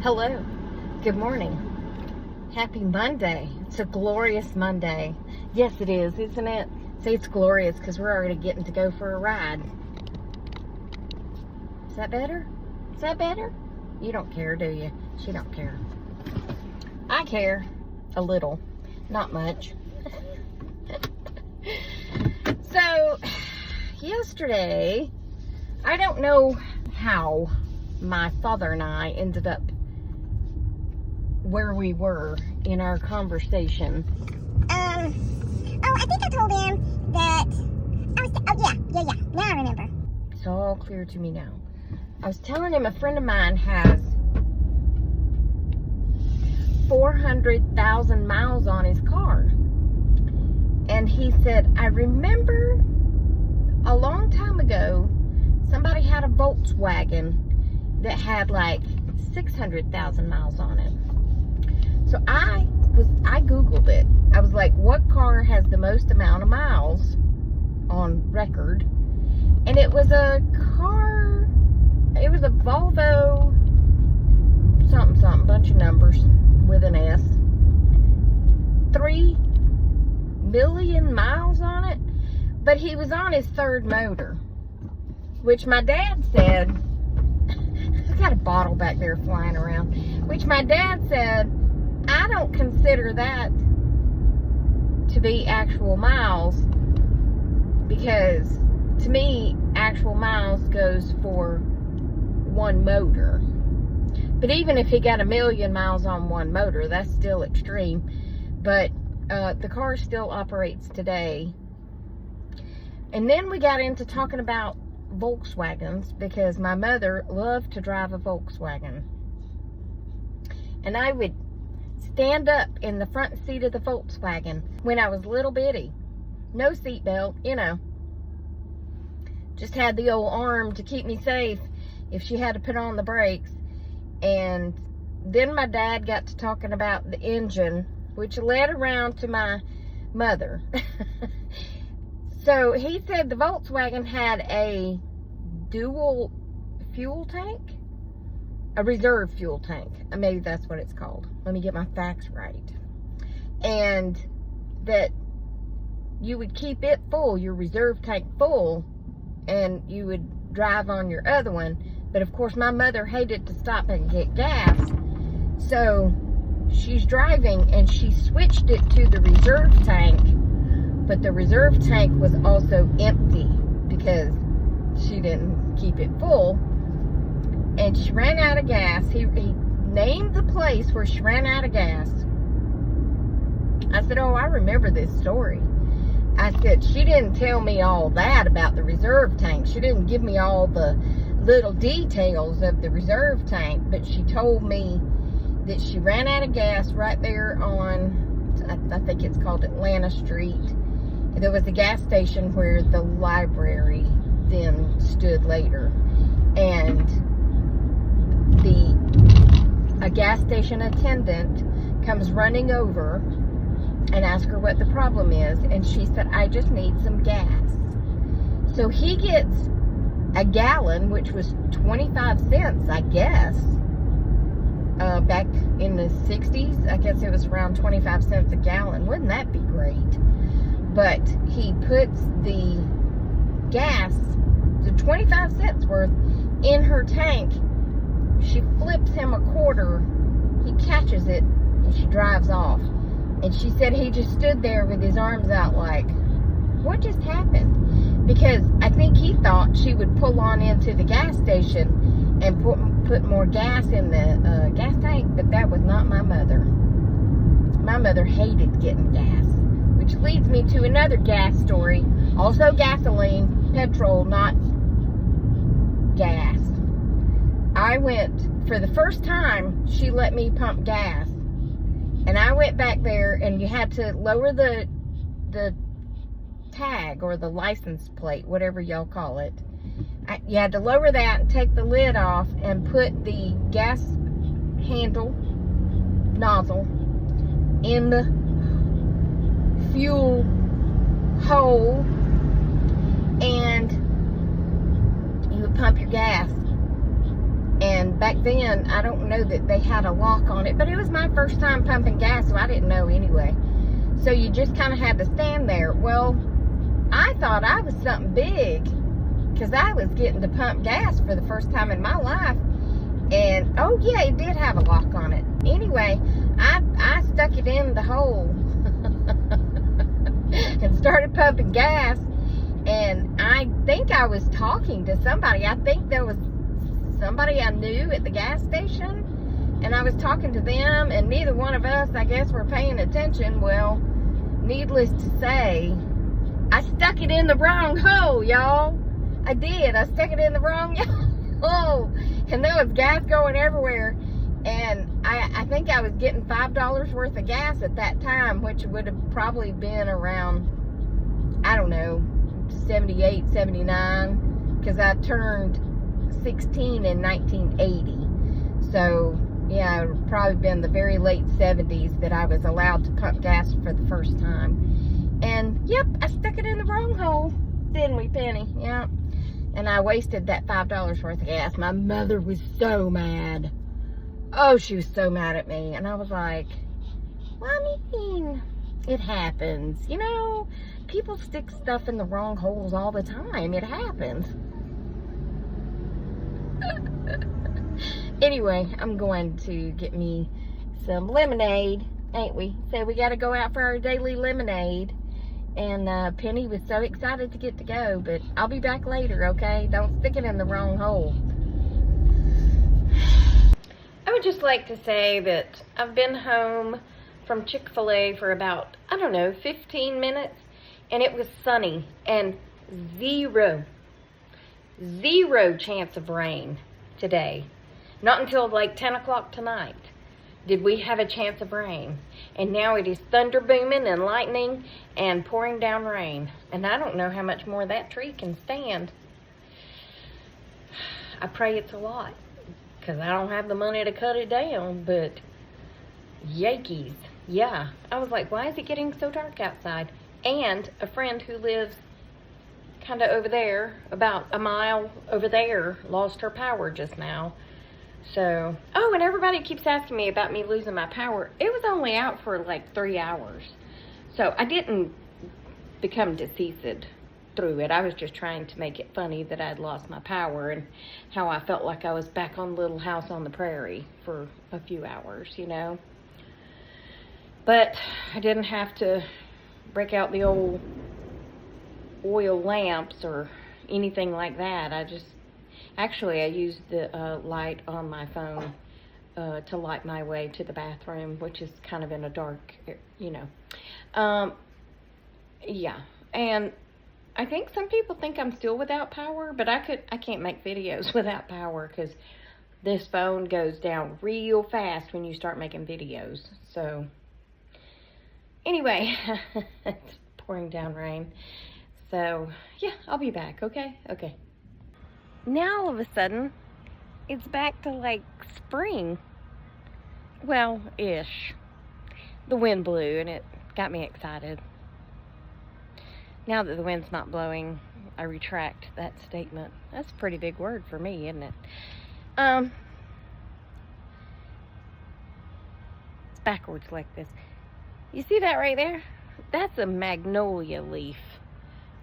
Hello. Good morning. Happy Monday. It's a glorious Monday. Yes, it is, isn't it? Say it's glorious because we're already getting to go for a ride. Is that better? Is that better? You don't care, do you? She don't care. I care. A little. Not much. So, yesterday, I don't know how my father and I ended up where we were in our conversation. I think I told him that yeah. Now I remember. It's all clear to me now. I was telling him a friend of mine has 400,000 miles on his car. And he said, I remember a long time ago, somebody had a Volkswagen that had like 600,000 miles on it. So I Googled it. I was like, what car has the most amount of miles on record? And it was a Volvo something, bunch of numbers with an S. 3 million miles on it. But he was on his third motor, which my dad said, I've got a bottle back there flying around, which my dad said, I don't consider that to be actual miles, because to me, actual miles goes for one motor. But even if he got 1 million miles on one motor, that's still extreme. But the car still operates today. And then we got into talking about Volkswagens, because my mother loved to drive a Volkswagen. And I would stand up in the front seat of the Volkswagen when I was little bitty. No seatbelt, just had the old arm to keep me safe if she had to put on the brakes. And then my dad got to talking about the engine, which led around to my mother. So he said the Volkswagen had a dual fuel tank, a reserve fuel tank. Maybe that's what it's called. Let me get my facts right. And that you would keep it full, your reserve tank full, and you would drive on your other one. But of course, my mother hated to stop and get gas. So she's driving and she switched it to the reserve tank. But the reserve tank was also empty because she didn't keep it full. And she ran out of gas. He named the place where she ran out of gas. I said, oh, I remember this story. I said, she didn't tell me all that about the reserve tank. She didn't give me all the little details of the reserve tank, but she told me that she ran out of gas right there on, I think it's called Atlanta Street. There was a gas station where the library then stood later. And a gas station attendant comes running over and asks her what the problem is. And she said, I just need some gas. So he gets a gallon, which was 25 cents, I guess. Back in the 60s, I guess it was around 25 cents a gallon. Wouldn't that be great? But he puts the gas, the 25 cents worth, in her tank. She flips him a quarter. He catches it, and she drives off. And she said he just stood there with his arms out like, what just happened? Because I think he thought she would pull on into the gas station and put more gas in the gas tank, but that was not my mother. My mother hated getting gas, which leads me to another gas story. Also gasoline, petrol, not gas. I went, for the first time, she let me pump gas. And I went back there, and you had to lower the tag or the license plate, whatever y'all call it. You had to lower that and take the lid off and put the gas handle nozzle in the fuel hole, and you would pump your gas. And back then, I don't know that they had a lock on it, but it was my first time pumping gas, so I didn't know anyway. So you just kind of had to stand there. Well, I thought I was something big because I was getting to pump gas for the first time in my life. And, oh yeah, it did have a lock on it. Anyway, I stuck it in the hole and started pumping gas. And I think I was talking to somebody. I think there was somebody I knew at the gas station. And I was talking to them, and neither one of us, I guess, were paying attention. Well, needless to say, I stuck it in the wrong hole, y'all. I did. I stuck it in the wrong hole. And there was gas going everywhere. And I think I was getting $5 worth of gas at that time, which would have probably been around, I don't know, 78, 79, because I turned 16 in 1980. So, yeah, it would probably been the very late 70s that I was allowed to pump gas for the first time. And, yep, I stuck it in the wrong hole, didn't we, Penny? Yep. And I wasted that $5 worth of gas. My mother was so mad. Oh, she was so mad at me. And I was like, well, I mean, it happens. You know, people stick stuff in the wrong holes all the time. It happens. Anyway, I'm going to get me some lemonade, ain't we? So we got to go out for our daily lemonade. And Penny was so excited to get to go, but I'll be back later, okay? Don't stick it in the wrong hole. I would just like to say that I've been home from Chick-fil-A for about, I don't know, 15 minutes, and it was sunny, and zero chance of rain today. Not until like 10 o'clock tonight did we have a chance of rain. And now it is thunder booming and lightning and pouring down rain. And I don't know how much more that tree can stand. I pray it's a lot, because I don't have the money to cut it down, but Yankees. Yeah. I was like, why is it getting so dark outside? And a friend who lives kind of over there, about a mile over there, lost her power just now. So, oh, and everybody keeps asking me about me losing my power. It was only out for like 3 hours. So I didn't become deceased through it. I was just trying to make it funny that I'd lost my power and how I felt like I was back on Little House on the Prairie for a few hours, you know. But I didn't have to break out the old oil lamps or anything like that. Actually, I used the light on my phone to light my way to the bathroom, which is kind of in a dark, you know. Yeah, and I think some people think I'm still without power, but I can't make videos without power because this phone goes down real fast when you start making videos. So, anyway, it's pouring down rain. So, yeah, I'll be back, okay? Okay. Now, all of a sudden, it's back to, like, spring. Well, ish. The wind blew, and it got me excited. Now that the wind's not blowing, I retract that statement. That's a pretty big word for me, isn't it? It's backwards like this. You see that right there? That's a magnolia leaf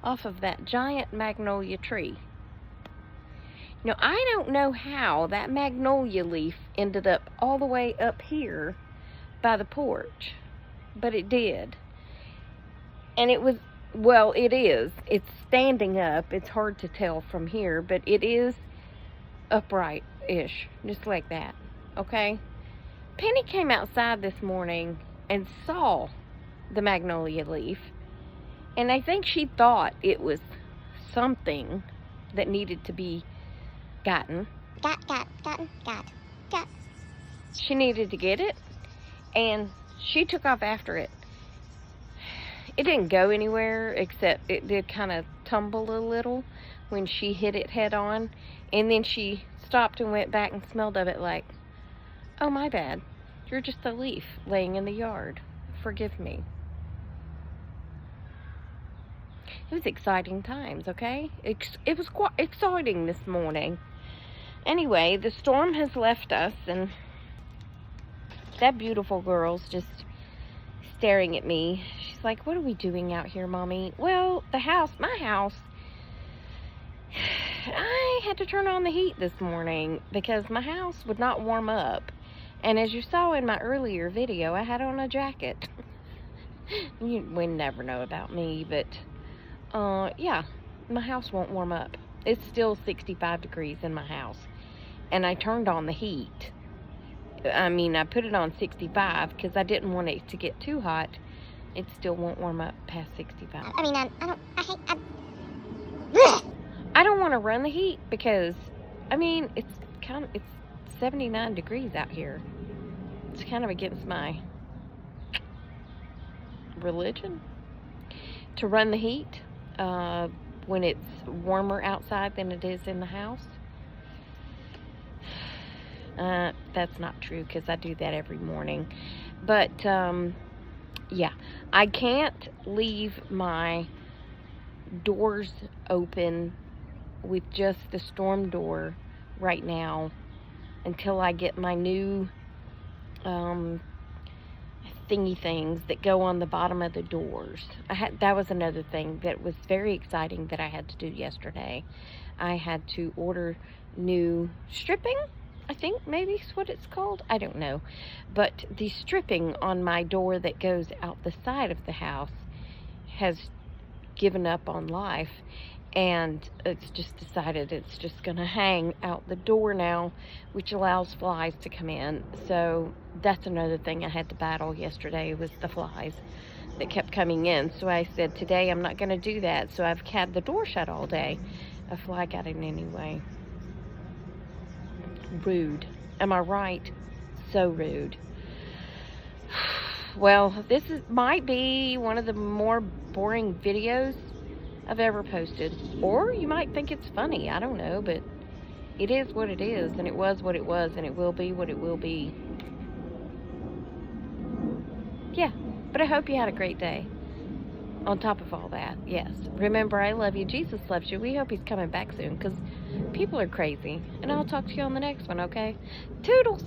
off of that giant magnolia tree. Now, I don't know how that magnolia leaf ended up all the way up here by the porch, but it did. And it was, well, it is. It's standing up. It's hard to tell from here, but it is upright-ish, just like that, okay? Penny came outside this morning and saw the magnolia leaf, and I think she thought it was something that needed to be gotten. Got. She needed to get it, and she took off after it. It didn't go anywhere, except it did kind of tumble a little when she hit it head on, and then she stopped and went back and smelled of it like, oh, my bad. You're just a leaf laying in the yard. Forgive me. It was exciting times, okay? It was quite exciting this morning. Anyway, the storm has left us, and that beautiful girl's just staring at me. She's like, what are we doing out here, Mommy? Well, my house, I had to turn on the heat this morning because my house would not warm up. And as you saw in my earlier video, I had on a jacket. You would never know about me, but yeah, my house won't warm up. It's still 65 degrees in my house. And I turned on the heat. I mean, I put it on 65 because I didn't want it to get too hot. It still won't warm up past 65. I mean, I don't want to run the heat because, I mean, it's 79 degrees out here. It's kind of against my religion to run the heat when it's warmer outside than it is in the house. That's not true because I do that every morning. But, yeah, I can't leave my doors open with just the storm door right now until I get my new thingy things that go on the bottom of the doors. That was another thing that was very exciting that I had to do yesterday. I had to order new stripping, I think maybe is what it's called. I don't know. But the stripping on my door that goes out the side of the house has given up on life, and it's just decided it's just going to hang out the door now, which allows flies to come in. So that's another thing I had to battle yesterday, was the flies that kept coming in. So I said, today I'm not going to do that. So I've had the door shut all day. A fly got in anyway. Rude. Am I right? So rude. Well, this might be one of the more boring videos I've ever posted. Or you might think it's funny. I don't know, but it is what it is, and it was what it was, and it will be what it will be. Yeah, but I hope you had a great day. On top of all that, yes. Remember, I love you. Jesus loves you. We hope he's coming back soon, because people are crazy. And I'll talk to you on the next one, okay? Toodles!